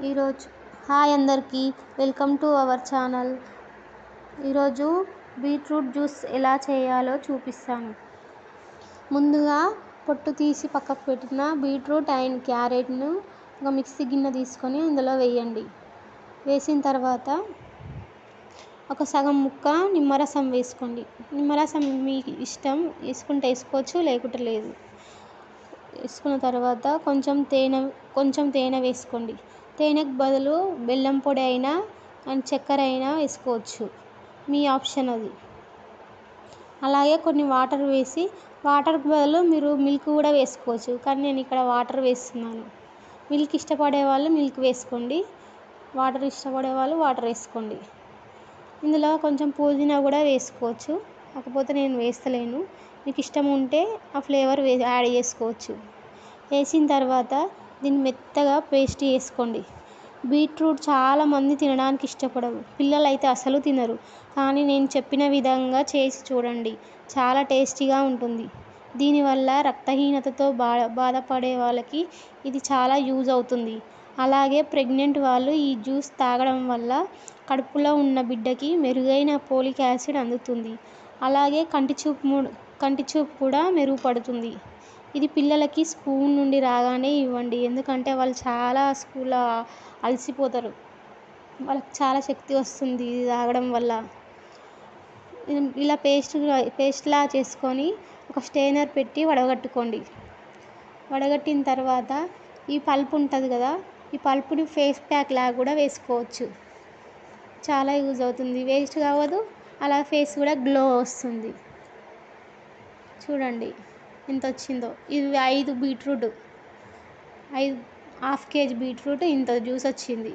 ఈరోజు హాయ్ అందరికీ, welcome to our channel. ఈరోజు బీట్రూట్ జ్యూస్ ఎలా చేయాలో చూపిస్తాను. ముందుగా పొట్టు తీసి పక్కకు పెట్టిన బీట్రూట్ అండ్ క్యారెట్ను ఒక మిక్సీ గిన్నె తీసుకొని అందులో వేయండి. వేసిన తర్వాత ఒక సగం ముక్క నిమ్మరసం వేసుకోండి. నిమ్మరసం మీకు ఇష్టం, వేసుకుంటే వేసుకోవచ్చు, లేకుంటే లేదు. వేసుకున్న తర్వాత కొంచెం తేనె వేసుకోండి. తేనెకు బదులు బెల్లం పొడి అయినా అండ్ చక్కెర అయినా వేసుకోవచ్చు, మీ ఆప్షన్ అది. అలాగే కొన్ని వాటర్ వేసి, వాటర్కి బదులు మీరు మిల్క్ కూడా వేసుకోవచ్చు, కానీ నేను ఇక్కడ వాటర్ వేస్తున్నాను. మిల్క్ ఇష్టపడే వాళ్ళు మిల్క్ వేసుకోండి, వాటర్ ఇష్టపడే వాళ్ళు వాటర్ వేసుకోండి. ఇందులో కొంచెం పుదీనా కూడా వేసుకోవచ్చు, కాకపోతే నేను వేస్తలేను. మీకు ఇష్టం ఉంటే ఆ ఫ్లేవర్ యాడ్ చేసుకోవచ్చు. వేసిన తర్వాత దీన్ని మెత్తగా పేస్ట్ చేసుకోండి. బీట్రూట్ చాలామంది తినడానికి ఇష్టపడరు, పిల్లలు అయితే అసలు తినరు. కానీ నేను చెప్పిన విధంగా చేసి చూడండి, చాలా టేస్టీగా ఉంటుంది. దీనివల్ల రక్తహీనతతో బాధపడే వాళ్ళకి ఇది చాలా యూజ్ అవుతుంది. అలాగే ప్రెగ్నెంట్ వాళ్ళు ఈ జ్యూస్ తాగడం వల్ల కడుపులో ఉన్న బిడ్డకి మెరుగైన ఫోలిక్ యాసిడ్ అందుతుంది. అలాగే కంటి చూపు కూడా మెరుగుపడుతుంది. ఇది పిల్లలకి స్కూల్ నుండి రాగానే ఇవ్వండి, ఎందుకంటే వాళ్ళు చాలా స్కూల్లో అలసిపోతారు. వాళ్ళకి చాలా శక్తి వస్తుంది ఇది తాగడం వల్ల. ఇలా పేస్ట్లా చేసుకొని ఒక స్ట్రైనర్ పెట్టి వడగట్టుకోండి. వడగట్టిన తర్వాత ఈ పల్ప్ ఉంటుంది కదా, ఈ పల్పుని ఫేస్ ప్యాక్ లాగా కూడా వేసుకోవచ్చు. చాలా యూజ్ అవుతుంది, వేస్ట్ కావదు, అలా ఫేస్ కూడా గ్లో వస్తుంది. చూడండి ఎంత వచ్చిందో. ఇది 5 బీట్రూట్, హాఫ్ కేజీ బీట్రూట్ ఇంత జ్యూస్ వచ్చింది.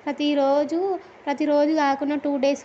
ప్రతిరోజు కాకుండా 2 days